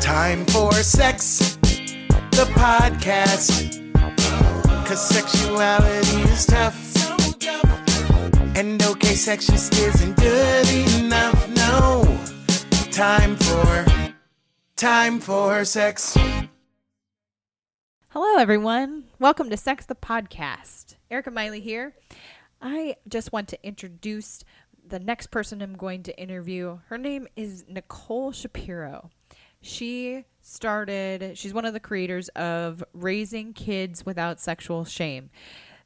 Time for sex, the podcast. 'Cause sexuality is tough. And okay, sex just isn't good enough. No. Time for sex. Hello, everyone. Welcome to Sex the Podcast. Erika Miley here. I just want to introduce the next person I'm going to interview. Her name is Nekole Shapiro. She's one of the creators of Raising Kids Without Sexual Shame.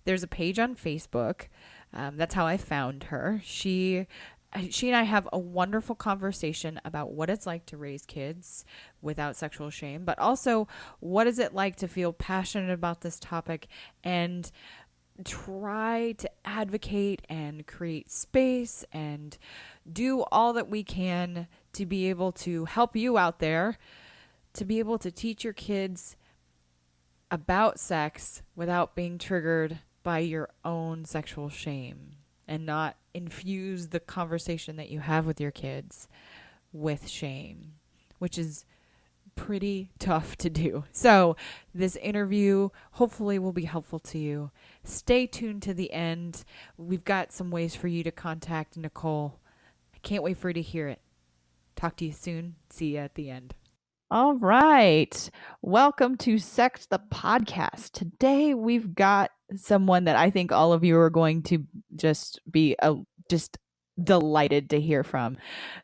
There's a page on Facebook. That's how I found her. She and I have a wonderful conversation about what it's like to raise kids without sexual shame, but also what is it like to feel passionate about this topic and try to advocate and create space and do all that we can to be able to help you out there, to be able to teach your kids about sex without being triggered by your own sexual shame and not infuse the conversation that you have with your kids with shame, which is pretty tough to do. So this interview hopefully will be helpful to you. Stay tuned to the end. We've got some ways for you to contact Nekole. I can't wait for you to hear it. Talk to you soon. See you at the end. All right. Welcome to Sex the Podcast. Today we've got someone that I think all of you are going to just be just delighted to hear from.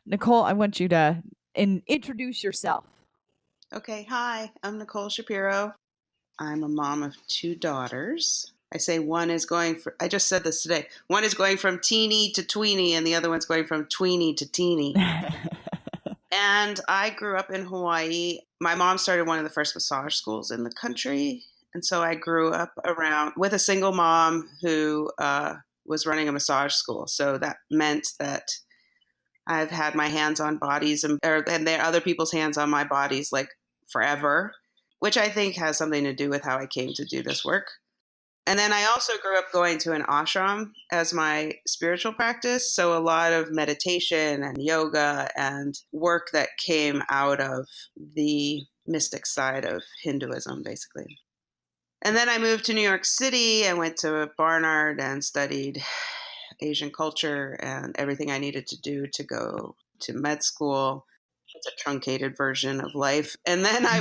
Nekole, I want you to introduce yourself. Okay, hi, I'm Nekole Shapiro. I'm a mom of two daughters. I say I just said this today, one is going from teeny to tweeny and the other one's going from tweeny to teeny. And I grew up in Hawaii. My mom started one of the first massage schools in the country. And so I grew up around with a single mom who was running a massage school. So that meant that I've had my hands on bodies and there are other people's hands on my bodies like forever, which I think has something to do with how I came to do this work. And then I also grew up going to an ashram as my spiritual practice. So a lot of meditation and yoga and work that came out of the mystic side of Hinduism, basically. And then I moved to New York City. I went to Barnard and studied Asian culture and everything I needed to do to go to med school. It's a truncated version of life. And then I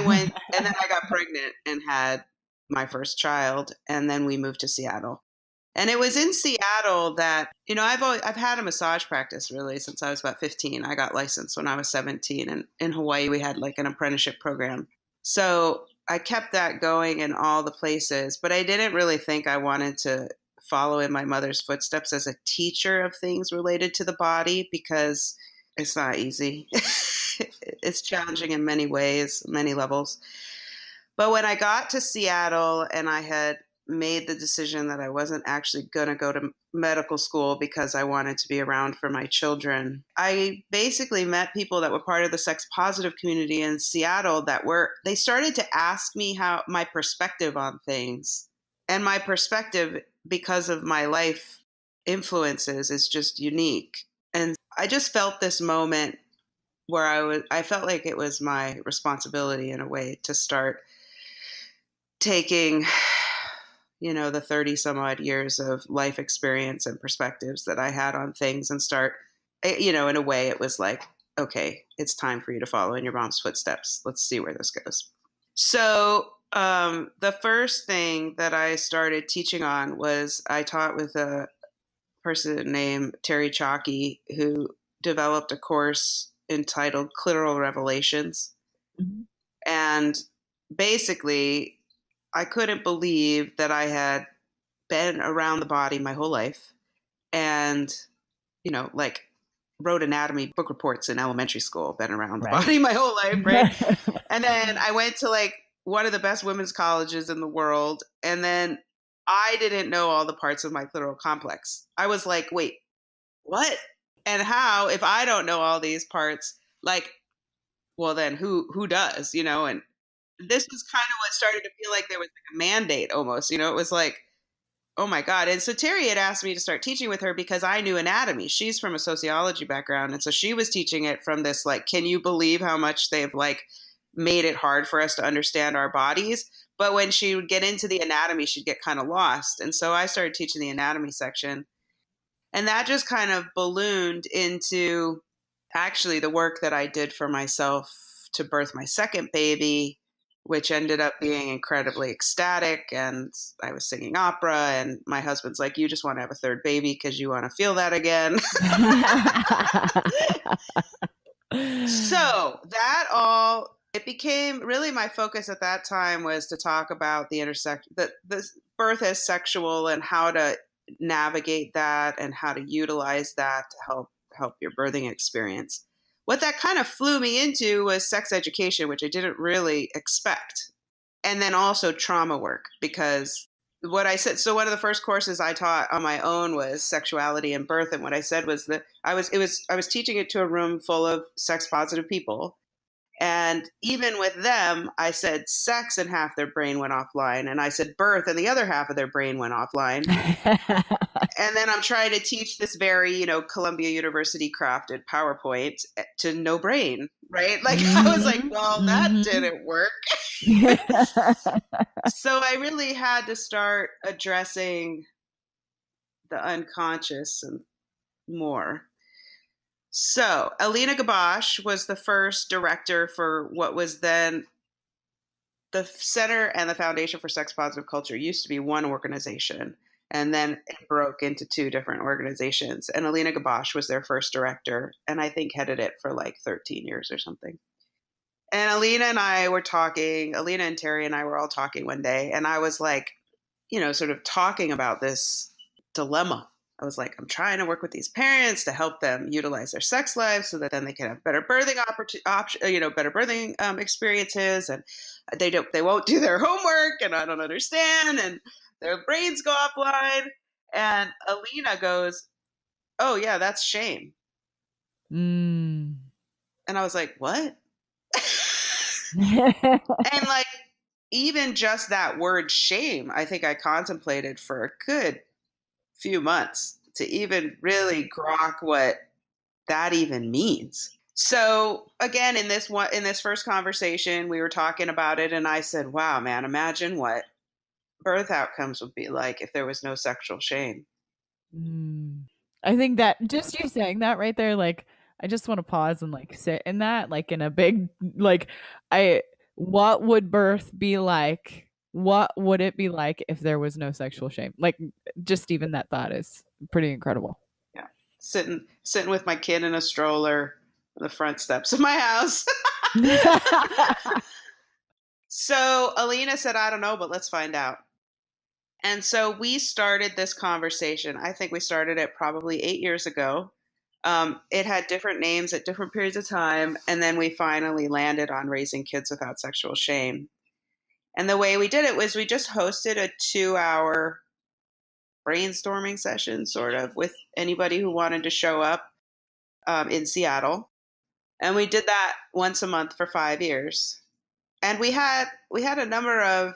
got pregnant and had my first child. And then we moved to Seattle. And it was in Seattle that, I've had a massage practice really since I was about 15. I got licensed when I was 17. And in Hawaii, we had like an apprenticeship program. So I kept that going in all the places, but I didn't really think I wanted to follow in my mother's footsteps as a teacher of things related to the body because it's not easy. It's challenging in many ways, many levels. But when I got to Seattle and I had made the decision that I wasn't actually going to go to medical school because I wanted to be around for my children, I basically met people that were part of the sex positive community in Seattle they started to ask me how my perspective on things. And my perspective, because of my life influences, is just unique. And I just felt this moment where I felt like it was my responsibility in a way to start taking, the 30 some odd years of life experience and perspectives that I had on things and start, in a way it was like, okay, it's time for you to follow in your mom's footsteps. Let's see where this goes. So the first thing that I started teaching on was I taught with a person named Terry Chalky who developed a course entitled Clitoral Revelations. Mm-hmm. And basically, I couldn't believe that I had been around the body my whole life and, wrote anatomy book reports in elementary school, been around the body my whole life, right? And then I went to one of the best women's colleges in the world. And then I didn't know all the parts of my clitoral complex. I was like, wait, what? And how, if I don't know all these parts, well, then who does, And this was kind of what started to feel like there was a mandate almost, it was like, oh my God. And so Terry had asked me to start teaching with her because I knew anatomy. She's from a sociology background. And so she was teaching it from this, can you believe how much they've made it hard for us to understand our bodies. But when she would get into the anatomy, she'd get kind of lost. And so I started teaching the anatomy section. And that just kind of ballooned into actually the work that I did for myself to birth my second baby, which ended up being incredibly ecstatic. And I was singing opera, and my husband's like, you just want to have a third baby because you want to feel that again. So that all, it became really my focus at that time was to talk about the birth as sexual and how to navigate that and how to utilize that to help your birthing experience. What that kind of flew me into was sex education, which I didn't really expect. And then also trauma work, because what I said, so one of the first courses I taught on my own was sexuality and birth. And what I said was that I was teaching it to a room full of sex positive people. And even with them, I said sex and half their brain went offline. And I said birth and the other half of their brain went offline. And then I'm trying to teach this very, Columbia University crafted PowerPoint to no brain, right? Like I was like, well, that didn't work. So I really had to start addressing the unconscious and more. So Alina Gabosh was the first director for what was then the Center and the Foundation for Sex Positive Culture. Used to be one organization, and then it broke into two different organizations. And Alina Gabosh was their first director, and I think headed it for like 13 years or something. And Alina and Terry and I were all talking one day, and I was like, sort of talking about this dilemma. I was like, I'm trying to work with these parents to help them utilize their sex lives so that then they can have better birthing better birthing experiences, and they won't do their homework, and I don't understand, and their brains go offline. And Alina goes, "Oh yeah, that's shame." And I was like, "What?" And like, even just that word shame, I think I contemplated for a good few months to even really grok what that even means. So again, in this first conversation, we were talking about it, and I said, "Wow, man, imagine what birth outcomes would be like if there was no sexual shame." I think that just you saying that right there, like, I just want to pause and like sit in that, like in a big, like, what would birth be like? What would it be like if there was no sexual shame? Like, just even that thought is pretty incredible. Yeah. Sitting with my kid in a stroller on the front steps of my house. So Alina said, "I don't know, but let's find out." And so we started this conversation. I think we started it probably 8 years ago. It had different names at different periods of time. And then we finally landed on raising kids without sexual shame. And the way we did it was we just hosted a 2-hour brainstorming session, sort of, with anybody who wanted to show up in Seattle. And we did that once a month for 5 years. And we had a number of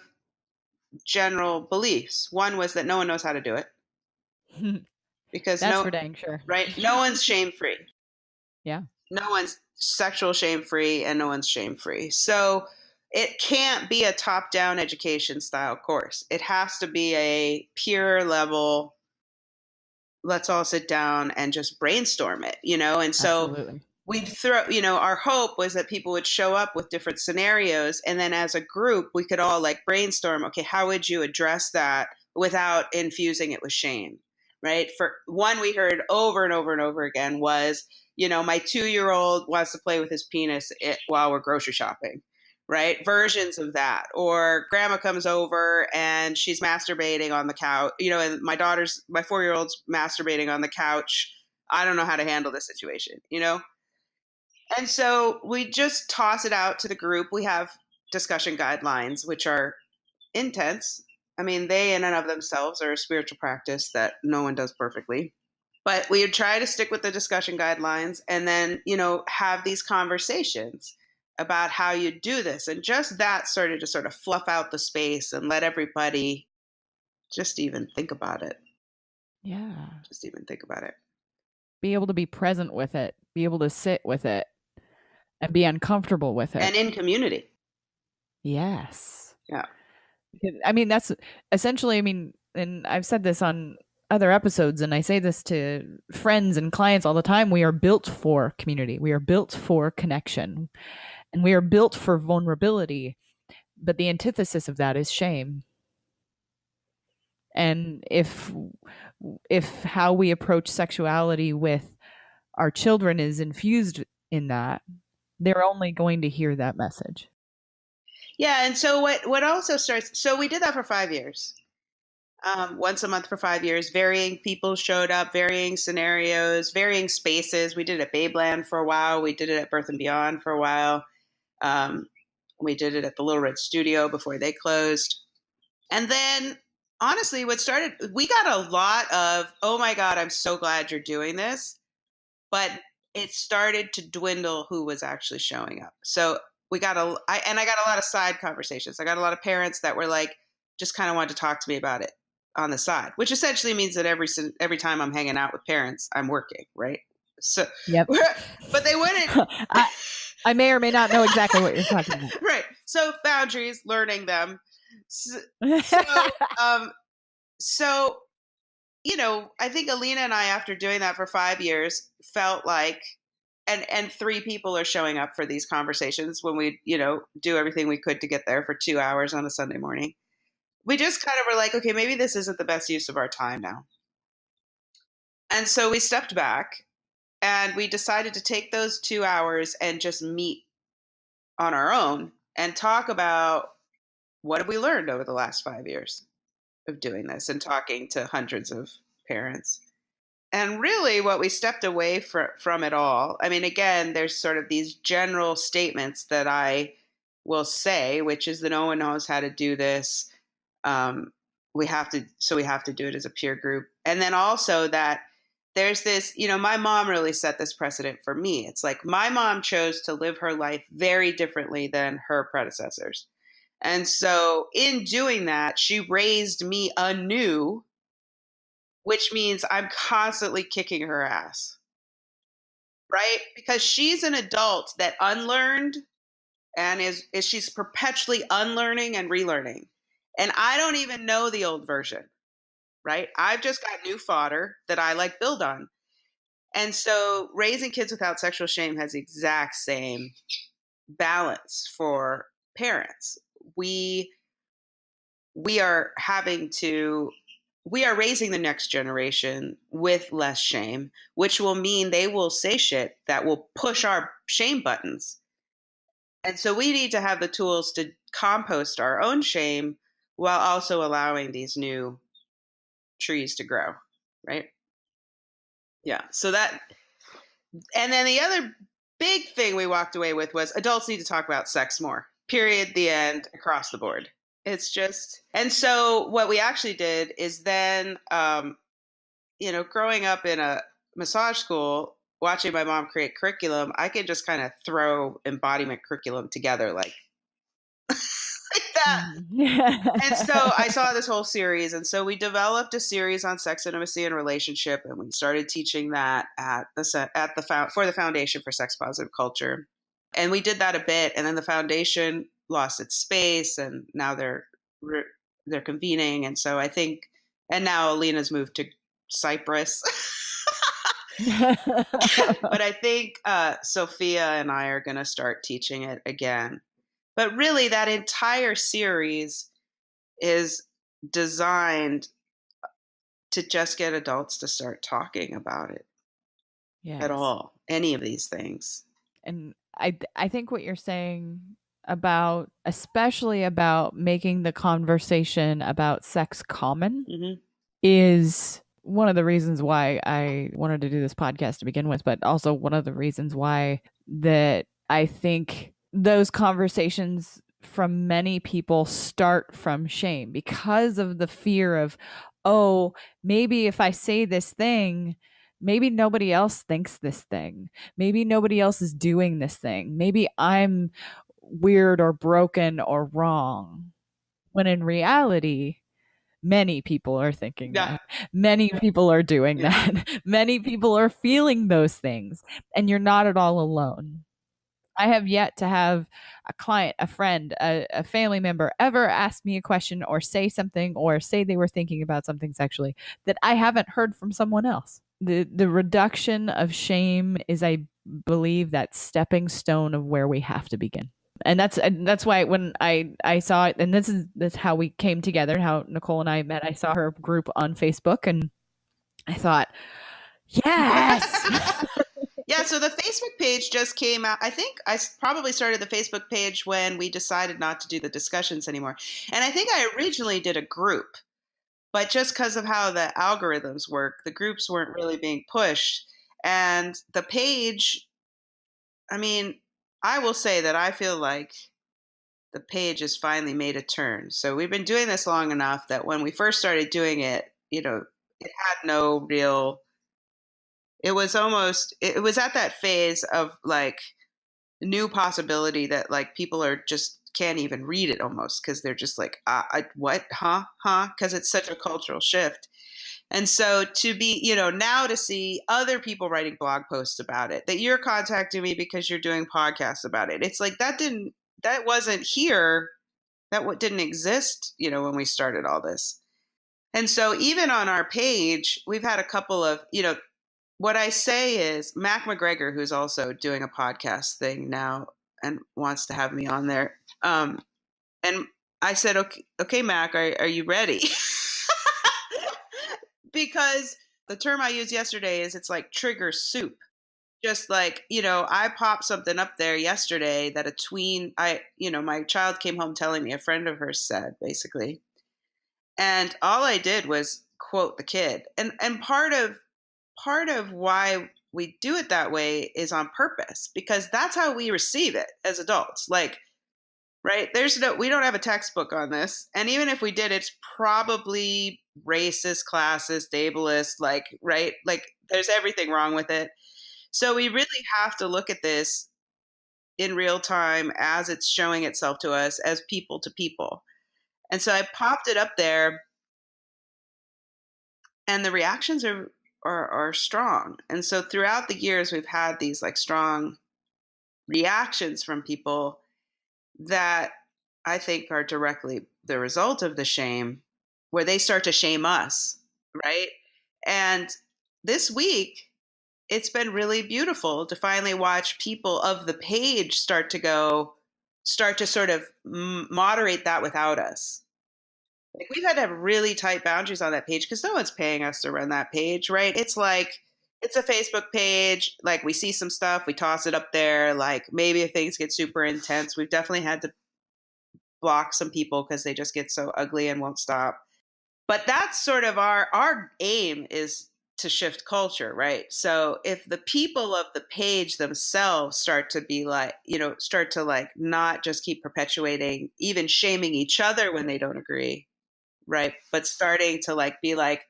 general beliefs. One was that no one knows how to do it. Because that's for dang sure. Right? No one's shame-free. Yeah. No one's sexual shame-free, and no one's shame-free. So it can't be a top-down education style course. It has to be a peer level, let's all sit down and just brainstorm it, And so Absolutely. we'd throw, our hope was that people would show up with different scenarios. And then as a group, we could all like brainstorm, okay, how would you address that without infusing it with shame, right? For one, we heard over and over and over again was, my 2-year-old wants to play with his penis while we're grocery shopping, right? Versions of that. Or grandma comes over and she's masturbating on the couch, and my 4-year-old's masturbating on the couch. I don't know how to handle this situation, And so we just toss it out to the group. We have discussion guidelines, which are intense. I mean, they in and of themselves are a spiritual practice that no one does perfectly. But we would try to stick with the discussion guidelines and then, have these conversations about how you do this. And just that started to sort of fluff out the space and let everybody just even think about it. Yeah. Just even think about it. Be able to be present with it, be able to sit with it, and be uncomfortable with it. And in community. Yes. Yeah. I mean, that's essentially, I mean, and I've said this on other episodes, and I say this to friends and clients all the time. We are built for community, we are built for connection, and we are built for vulnerability. But the antithesis of that is shame. And if how we approach sexuality with our children is infused in that, they're only going to hear that message. Yeah. And so what also starts, so we did that for 5 years. Once a month for 5 years. Varying people showed up, varying scenarios, varying spaces. We did it at Babeland for a while. We did it at Birth and Beyond for a while. Um, we did it at the Little Red Studio before they closed. And then, honestly, we got a lot of, oh my God, I'm so glad you're doing this. But it started to dwindle who was actually showing up. So I got a lot of side conversations. I got a lot of parents that were like, just kind of wanted to talk to me about it on the side, which essentially means that every time I'm hanging out with parents, I'm working, right? So, Yep. but they wouldn't. I may or may not know exactly what you're talking about. Right. So boundaries, learning them. So, I think Alina and I, after doing that for 5 years, felt like, and three people are showing up for these conversations when we, do everything we could to get there for 2 hours on a Sunday morning. We just kind of were like, okay, maybe this isn't the best use of our time now. And so we stepped back and we decided to take those 2 hours and just meet on our own and talk about what have we learned over the last 5 years of doing this and talking to hundreds of parents. And really what we stepped away from it all, I mean, again, there's sort of these general statements that I will say, which is that no one knows how to do this. We have to do it as a peer group. And then also that there's this, my mom really set this precedent for me. It's like my mom chose to live her life very differently than her predecessors. And so in doing that, she raised me anew, which means I'm constantly kicking her ass, right? Because she's an adult that unlearned and she's perpetually unlearning and relearning. And I don't even know the old version, right? I've just got new fodder that I build on. And so raising kids without sexual shame has the exact same balance for parents. We are raising the next generation with less shame, which will mean they will say shit that will push our shame buttons. And so we need to have the tools to compost our own shame while also allowing these new trees to grow, right? Yeah. So and then the other big thing we walked away with was adults need to talk about sex more, period, the end, across the board. It's just, and so what we actually did is then, growing up in a massage school, watching my mom create curriculum, I could just kind of throw embodiment curriculum together like that. And so I saw this whole series. And so we developed a series on sex, intimacy, and relationship. And we started teaching that for the Foundation for Sex Positive Culture. And we did that a bit. And then the foundation lost its space. And now they're convening. And so I think, and now Alina's moved to Cyprus. But I think Sophia and I are going to start teaching it again. But really, that entire series is designed to just get adults to start talking about it at all, any of these things. And I think what you're saying about, especially about making the conversation about sex common, is one of the reasons why I wanted to do this podcast to begin with, but also one of the reasons why that I think those conversations from many people start from shame because of the fear of, oh, maybe if I say this thing, maybe nobody else thinks this thing. Maybe nobody else is doing this thing. Maybe I'm weird or broken or wrong. When in reality, many people are thinking that. Many people are doing that. Many people are feeling those things. And you're not at all alone. I have yet to have a client, a friend, a family member ever ask me a question or say something or say they were thinking about something sexually that I haven't heard from someone else. The reduction of shame is, I believe, that stepping stone of where we have to begin. And that's why when I saw it, and this how we came together, how Nekole and I met. I saw her group on Facebook, and I thought, yes. Yeah, so the Facebook page just came out. I think probably started the Facebook page when we decided not to do the discussions anymore. And I think I originally did a group, but just because of how the algorithms work, the groups weren't really being pushed. And the page, I mean, I will say that I feel like the page has finally made a turn. So we've been doing this long enough that when we first started doing it, it had no real, it was at that phase of like new possibility that like people are just can't even read it almost because they're just like, what, huh, because it's such a cultural shift. And so to be, now to see other people writing blog posts about it, that you're contacting me because you're doing podcasts about it. It's like that wasn't here. That didn't exist, when we started all this. And so even on our page, we've had a couple of, what I say is Mac McGregor, who's also doing a podcast thing now and wants to have me on there. And I said, okay, Mac, are you ready? Because the term I used yesterday is it's like trigger soup. Just like, I popped something up there yesterday that my child came home telling me a friend of hers said, basically. And all I did was quote the kid. And part of why we do it that way is on purpose, because that's how we receive it as adults. Like, right? We don't have a textbook on this. And even if we did, it's probably racist, classist, ableist, like, right? Like there's everything wrong with it. So we really have to look at this in real time as it's showing itself to us as people to people. And so I popped it up there and the reactions are strong. And so throughout the years, we've had these like strong reactions from people that I think are directly the result of the shame, where they start to shame us, right? And this week, it's been really beautiful to finally watch people of the page start to sort of moderate that without us. Like we've had to have really tight boundaries on that page because no one's paying us to run that page, right? It's like, it's a Facebook page. Like we see some stuff, we toss it up there. Like maybe if things get super intense, we've definitely had to block some people because they just get so ugly and won't stop. But that's sort of our aim is to shift culture, right? So if the people of the page themselves start to be like, start to like not just keep perpetuating, even shaming each other when they don't agree, right? But starting to like be like,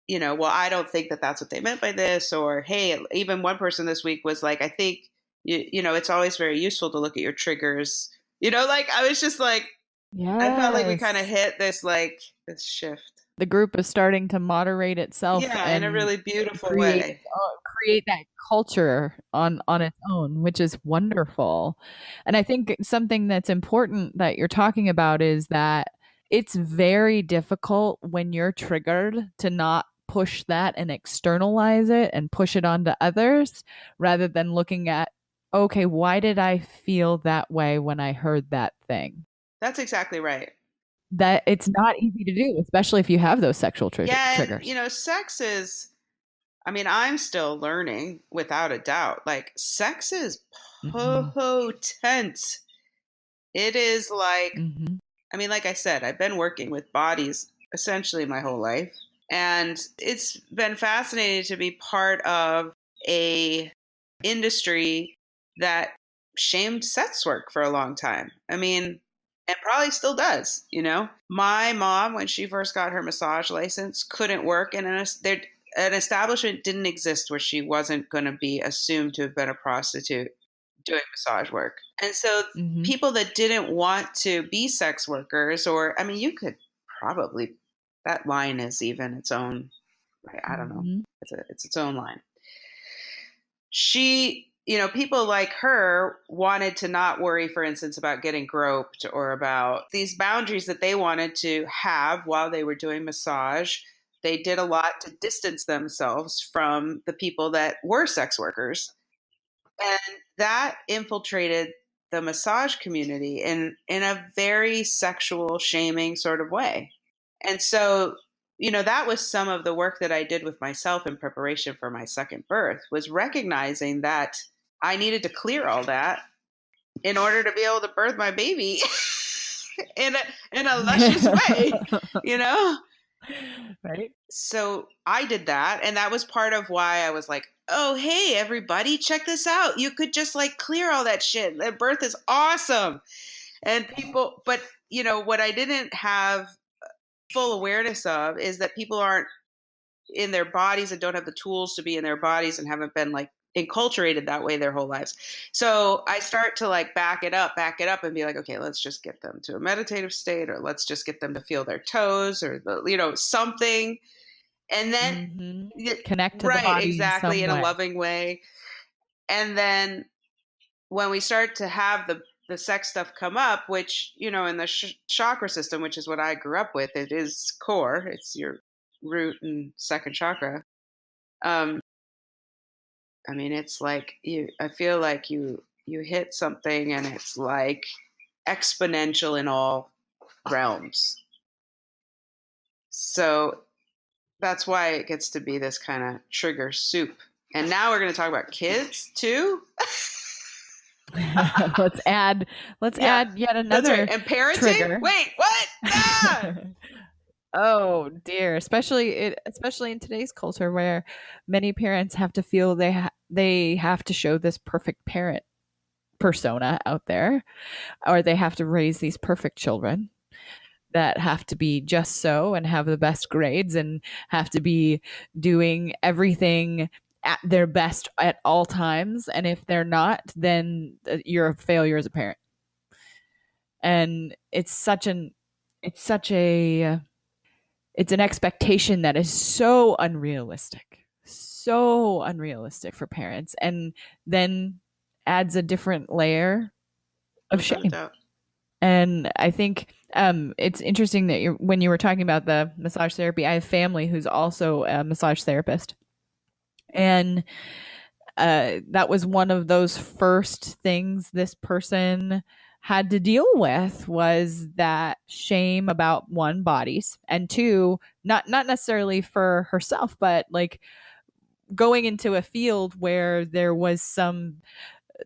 well, I don't think that that's what they meant by this, or hey, even one person this week was like, I think it's always very useful to look at your triggers. Like I was just like, Yes. I felt like we kind of hit this shift. The group is starting to moderate itself, in a really beautiful create, way. Create that culture on its own, which is wonderful. And I think something that's important that you're talking about is that it's very difficult when you're triggered to not push that and externalize it and push it onto others, rather than looking at, okay, why did I feel that way when I heard that thing? That's exactly right. That it's not easy to do, especially if you have those sexual triggers. And, sex is, I'm still learning without a doubt. Like sex is potent. It is like, like I said, I've been working with bodies essentially my whole life. And it's been fascinating to be part of a industry that shamed sex work for a long time. And probably still does, My mom, when she first got her massage license, couldn't work in an establishment didn't exist where she wasn't going to be assumed to have been a prostitute doing massage work. And so people that didn't want to be sex workers, or, you could probably, that line is even its own, I don't know. It's its own line. She people like her wanted to not worry, for instance, about getting groped or about these boundaries that they wanted to have while they were doing massage. They did a lot to distance themselves from the people that were sex workers. And that infiltrated the massage community in a very sexual shaming sort of way. And so, that was some of the work that I did with myself in preparation for my second birth, was recognizing that I needed to clear all that in order to be able to birth my baby in a luscious way, Right. So I did that, and that was part of why I was like, "Oh, hey everybody, check this out. You could just like clear all that shit. That birth is awesome." And people, but what I didn't have full awareness of is that people aren't in their bodies and don't have the tools to be in their bodies and haven't been like enculturated that way their whole lives. So I start to like back it up and be like, okay, let's just get them to a meditative state, or let's just get them to feel their toes, or something. And then connect to the right, body exactly, in some a way. loving way. And then when we start to have the sex stuff come up, which, in the chakra system, which is what I grew up with, it is core, it's your root and second chakra. I mean, it's like I feel like you hit something and it's like exponential in all realms. So that's why it gets to be this kind of trigger soup. And now we're going to talk about kids too. let's add yet another right. And parenting. trigger. Wait, what? Ah! Oh dear, especially in today's culture where many parents have to feel they have to show this perfect parent persona out there, or they have to raise these perfect children that have to be just so and have the best grades and have to be doing everything at their best at all times, and if they're not, then you're a failure as a parent. And it's an expectation that is so unrealistic for parents, and then adds a different layer of shame. And I think it's interesting that when you were talking about the massage therapy, I have family who's also a massage therapist. And that was one of those first things this person had to deal with, was that shame about, one, bodies, and two, not necessarily for herself, but like going into a field where there was some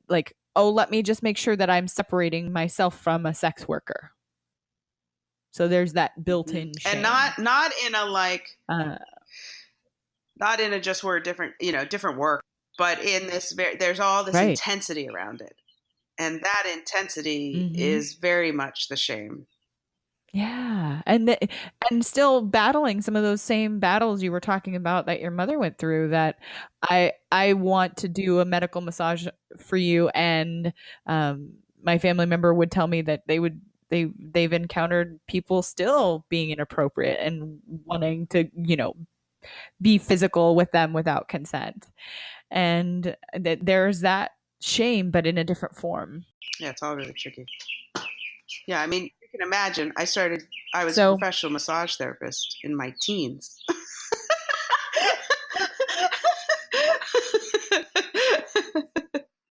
like, oh, let me just make sure that I'm separating myself from a sex worker. So there's that built-in shame. And not in a like not in a just we're different, different work, but in this there's all this intensity around it. And that intensity is very much the shame. Yeah. And still battling some of those same battles you were talking about that your mother went through, that I want to do a medical massage for you. And my family member would tell me that they've encountered people still being inappropriate and wanting to, be physical with them without consent. And that there's that shame, but in a different form. Yeah, it's all really tricky. Yeah, I mean, you can imagine, I was a professional massage therapist in my teens.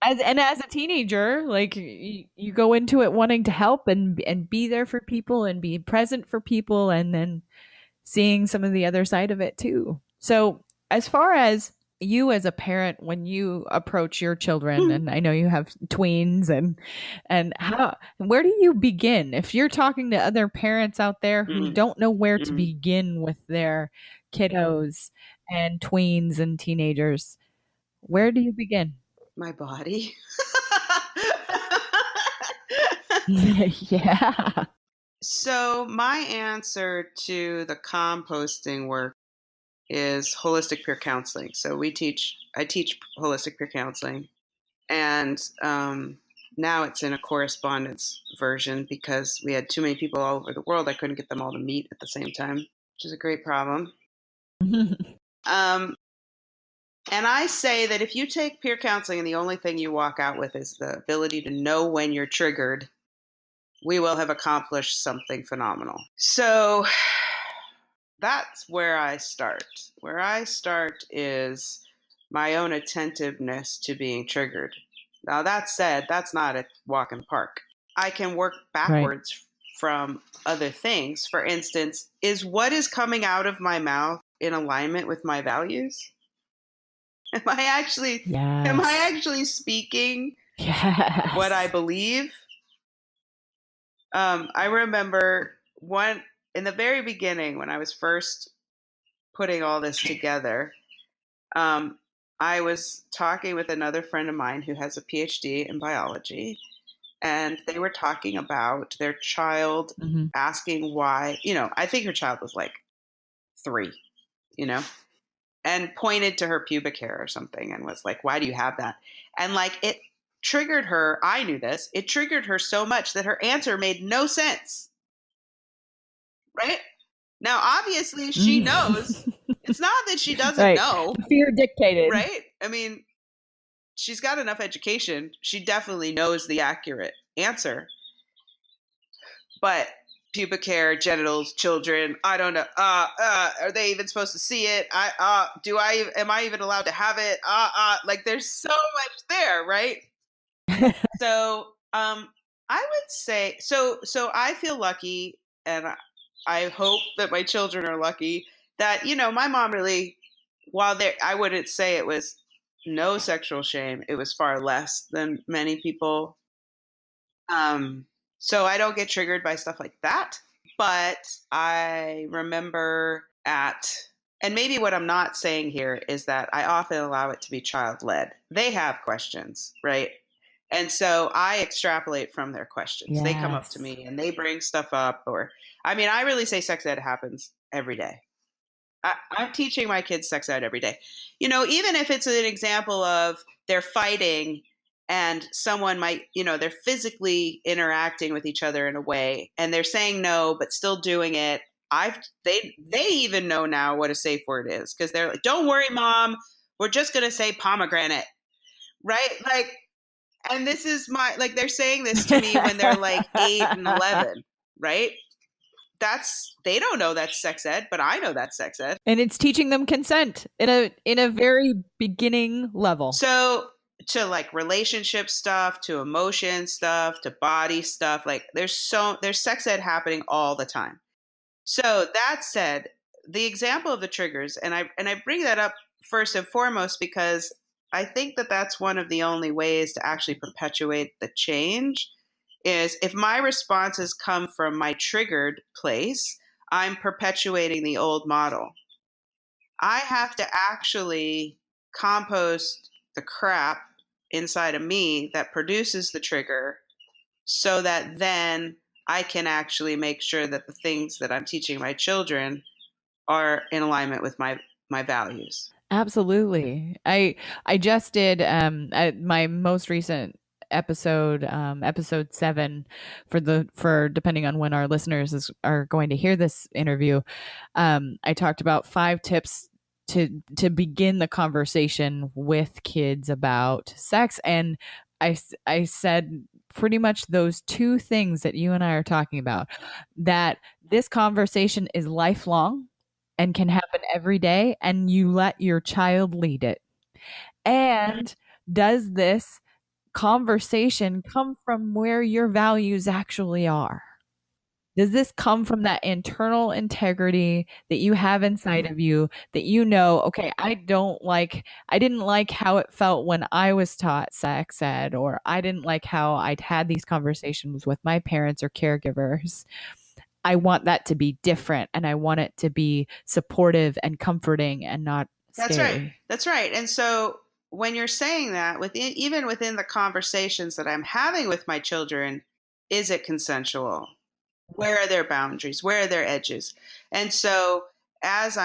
As a teenager, like you go into it wanting to help and be there for people and be present for people, and then seeing some of the other side of it too. So as far as you as a parent, when you approach your children, and I know you have tweens, and where do you begin? If you're talking to other parents out there who don't know where to begin with their kiddos and tweens and teenagers, where do you begin? My body. Yeah. So my answer to the composting work is holistic peer counseling. So I teach holistic peer counseling, and now it's in a correspondence version because we had too many people all over the world. I couldn't get them all to meet at the same time, which is a great problem. And I say that if you take peer counseling and the only thing you walk out with is the ability to know when you're triggered, we will have accomplished something phenomenal. So that's where I start. Where I start is my own attentiveness to being triggered. Now, that said, that's not a walk in the park. I can work backwards from other things. For instance, is what is coming out of my mouth in alignment with my values? Am I actually speaking what I believe? I remember in the very beginning when I was first putting all this together, I was talking with another friend of mine who has a PhD in biology, and they were talking about their child asking why, I think her child was like 3, and pointed to her pubic hair or something and was like, why do you have that? And like it triggered her. I knew this. It triggered her so much that her answer made no sense. Right? Now, obviously, she knows. It's not that she doesn't know. Fear dictated. Right? I mean, she's got enough education. She definitely knows the accurate answer. But pubic hair, genitals, children, I don't know. Are they even supposed to see it? Am I even allowed to have it? Like there's so much there, right? So, I would say, so I feel lucky, and I hope that my children are lucky that, my mom really, I wouldn't say it was no sexual shame. It was far less than many people. So I don't get triggered by stuff like that. But I remember and maybe what I'm not saying here is that I often allow it to be child-led. They have questions, right? And so I extrapolate from their questions. Yes. They come up to me and they bring stuff up. I really say sex ed happens every day. I'm teaching my kids sex ed every day. Even if it's an example of they're fighting and someone might, they're physically interacting with each other in a way and they're saying no, but still doing it. They even know now what a safe word is because they're like, don't worry, Mom, we're just going to say pomegranate. Right? Like, and this is they're saying this to me when they're like 8 and 11, right? They don't know that's sex ed, but I know that's sex ed. And it's teaching them consent in a very beginning level. So to like relationship stuff, to emotion stuff, to body stuff, like there's sex ed happening all the time. So that said, the example of the triggers, and I bring that up first and foremost because I think that that's one of the only ways to actually perpetuate the change is if my responses come from my triggered place, I'm perpetuating the old model. I have to actually compost the crap inside of me that produces the trigger so that then I can actually make sure that the things that I'm teaching my children are in alignment with my values. Absolutely. I just did my most recent episode, episode 7 for depending on when our listeners are going to hear this interview. I talked about 5 tips to begin the conversation with kids about sex. And I said pretty much those 2 things that you and I are talking about, that this conversation is lifelong and can happen every day, and you let your child lead it. And does this conversation come from where your values actually are? Does this come from that internal integrity that you have inside of you that okay, I didn't like how it felt when I was taught sex ed, or I didn't like how I'd had these conversations with my parents or caregivers. I want that to be different, and I want it to be supportive and comforting and not scary. That's right. And so when you're saying that, even within the conversations that I'm having with my children, is it consensual? Where are their boundaries? Where are their edges? And so as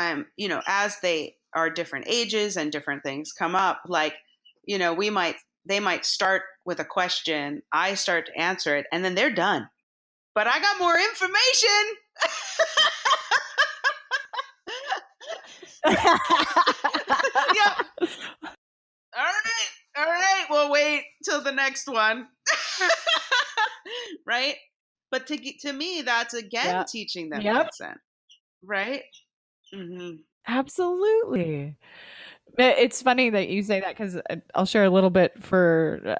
they are different ages and different things come up, like, they might start with a question, I start to answer it, and then they're done. But I got more information. All right. All right. We'll wait till the next one. Right? But to me, that's again Yeah. teaching them Yep. consent. Right? Mm-hmm. Absolutely. It's funny that you say that because I'll share a little bit for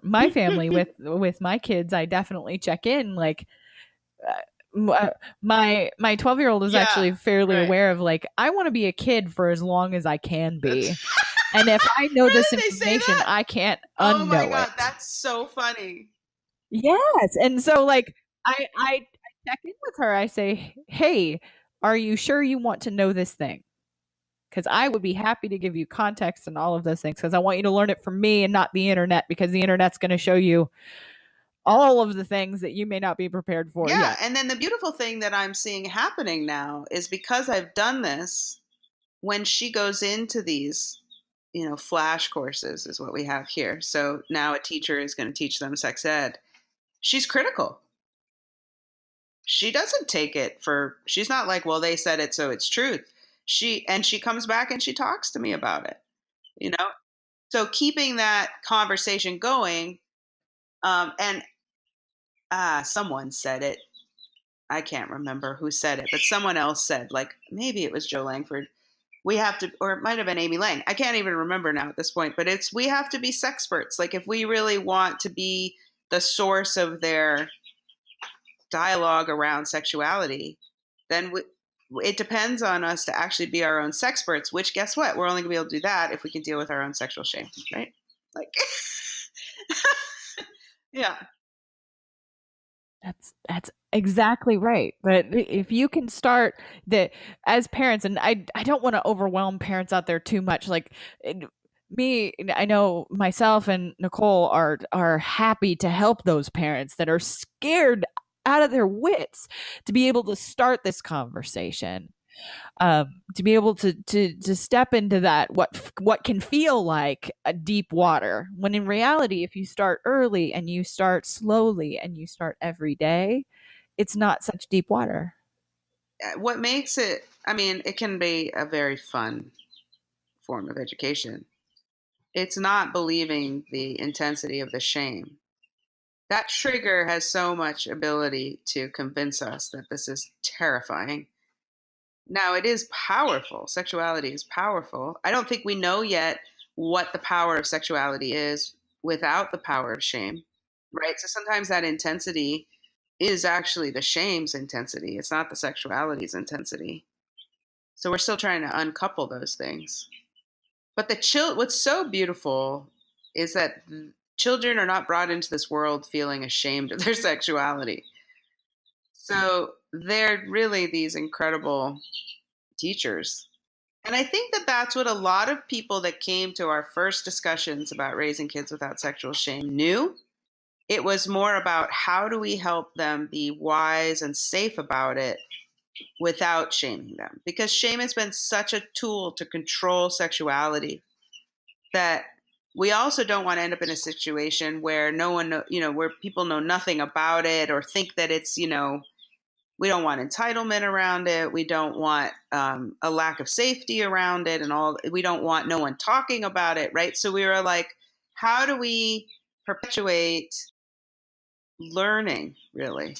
my family with my kids. I definitely check in. Like my 12-year-old is Yeah. actually fairly Right. aware of like I want to be a kid for as long as I can be, and if I know this Really? They say information, that? I can't Oh my unknow God. it. That's so funny. Yes, and so like I check in with her. I say, "Hey, are you sure you want to know this thing?" Because I would be happy to give you context and all of those things because I want you to learn it from me and not the internet because the internet's going to show you all of the things that you may not be prepared for Yeah. yet. And then the beautiful thing that I'm seeing happening now is because I've done this, when she goes into these, flash courses is what we have here. So now a teacher is going to teach them sex ed. She's critical. She doesn't take it she's not like, well, they said it, so it's truth. She comes back and she talks to me about it, you know? So keeping that conversation going, and someone said it. I can't remember who said it, but someone else said, like, maybe it was Joe Langford. We have to, or it might have been Amy Lang. I can't even remember now at this point, but we have to be sexperts. Like, if we really want to be the source of their dialogue around sexuality, then it depends on us to actually be our own sexperts, which guess what? We're only going to be able to do that if we can deal with our own sexual shame, right? Like, yeah. That's exactly right. But if you can start the as parents, and I don't want to overwhelm parents out there too much. Like me, I know myself and Nicole are happy to help those parents that are scared out of their wits to be able to start this conversation, to be able to step into that what can feel like a deep water when in reality if you start early and you start slowly and you start every day it's not such deep water. What makes it, I mean, it can be a very fun form of education. It's not believing the intensity of the shame. That trigger has so much ability to convince us that this is terrifying. Now, it is powerful. Sexuality is powerful. I don't think we know yet what the power of sexuality is without the power of shame, right? So sometimes that intensity is actually the shame's intensity. It's not the sexuality's intensity. So we're still trying to uncouple those things. But what's so beautiful is that children are not brought into this world feeling ashamed of their sexuality. So they're really these incredible teachers. And I think that that's what a lot of people that came to our first discussions about raising kids without sexual shame knew. It was more about how do we help them be wise and safe about it without shaming them? Because shame has been such a tool to control sexuality that we also don't want to end up in a situation where no one, where people know nothing about it or think that it's, we don't want entitlement around it. We don't want a lack of safety around it and all. We don't want no one talking about it, right? So we were like, how do we perpetuate learning, really?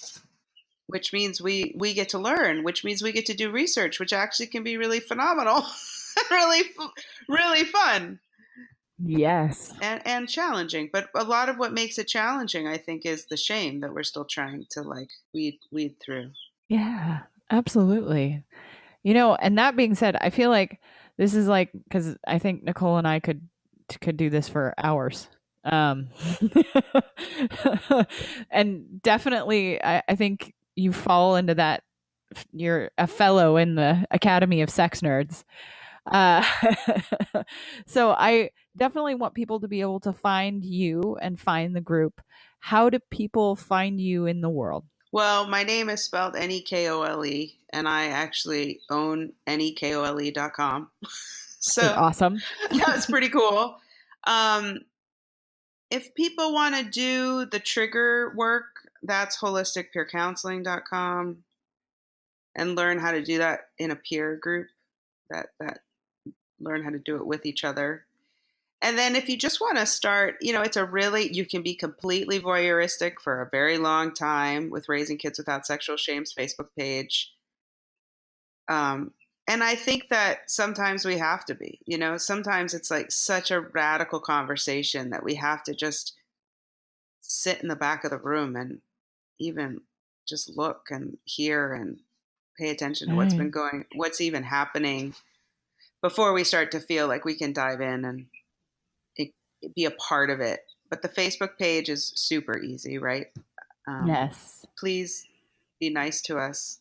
Which means we get to learn, which means we get to do research, which actually can be really phenomenal, really, really fun. Yes. And challenging. But a lot of what makes it challenging, I think, is the shame that we're still trying to like weed through. Yeah, absolutely. And that being said, I feel like this is like because I think Nicole and I could do this for hours. Um, and definitely, I think you fall into that. You're a fellow in the Academy of Sex Nerds. Uh, so I definitely want people to be able to find you and find the group. How do people find you in the world? Well, my name is spelled Nekole, and I actually own nekole.com. So Awesome. that's pretty cool. Um, if people want to do the trigger work, that's holisticpeercounseling.com and learn how to do that in a peer group. That learn how to do it with each other. And then if you just want to start, you can be completely voyeuristic for a very long time with Raising Kids Without Sexual Shame's Facebook page. And I think that sometimes we have to be, sometimes it's like such a radical conversation that we have to just sit in the back of the room and even just look and hear and pay attention to what's even happening before we start to feel like we can dive in and be a part of it. But the Facebook page is super easy, right? Yes. Please be nice to us.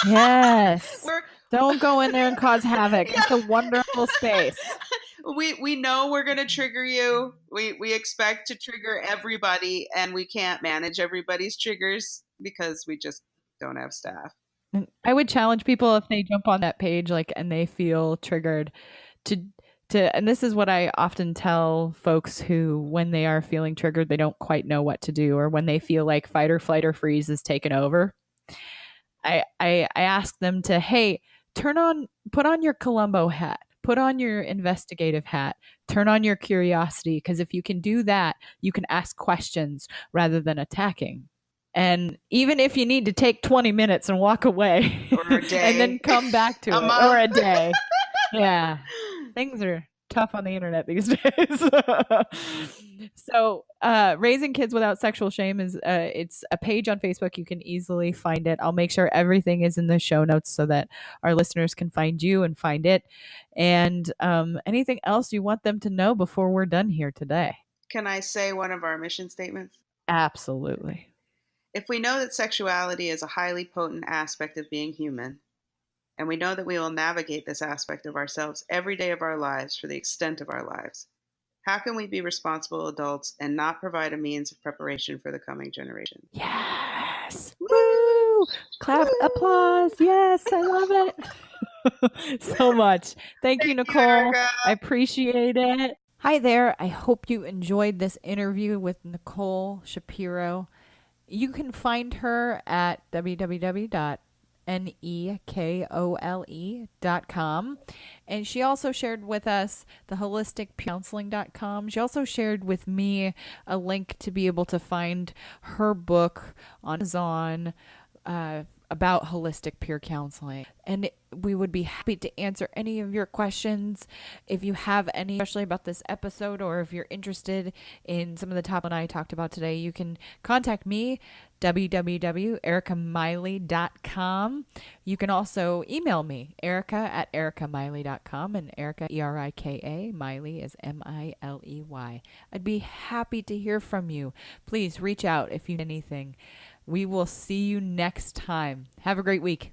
Yes. Don't go in there and cause havoc. Yeah. It's a wonderful space. We know we're going to trigger you. We expect to trigger everybody, and we can't manage everybody's triggers because we just don't have staff. I would challenge people if they jump on that page and they feel triggered to and this is what I often tell folks who, when they are feeling triggered, they don't quite know what to do, or when they feel like fight or flight or freeze is taken over. I ask them to, hey, put on your Columbo hat, put on your investigative hat, turn on your curiosity, because if you can do that, you can ask questions rather than attacking. And even if you need to take 20 minutes and walk away or a day. and then come back to it, or a day. Yeah. Things are tough on the internet these days. So Raising Kids Without Sexual Shame is it's a page on Facebook. You can easily find it. I'll make sure everything is in the show notes so that our listeners can find you and find it. And anything else you want them to know before we're done here today? Can I say one of our mission statements? Absolutely. If we know that sexuality is a highly potent aspect of being human, and we know that we will navigate this aspect of ourselves every day of our lives for the extent of our lives, how can we be responsible adults and not provide a means of preparation for the coming generation? Yes. Woo! Clap, applause. Yes, I love it so much. Thank you, Nekole. Erika. I appreciate it. Hi there. I hope you enjoyed this interview with Nekole Shapiro. You can find her at www.nekole.com. And she also shared with us the holisticcounseling.com. She also shared with me a link to be able to find her book on Amazon about holistic peer counseling. And we would be happy to answer any of your questions. If you have any, especially about this episode, or if you're interested in some of the topics I talked about today, you can contact me, www.erikamiley.com. You can also email me, erica@erikamiley.com, and Erika, E-R-I-K-A, Miley is M-I-L-E-Y. I'd be happy to hear from you. Please reach out if you need anything. We will see you next time. Have a great week.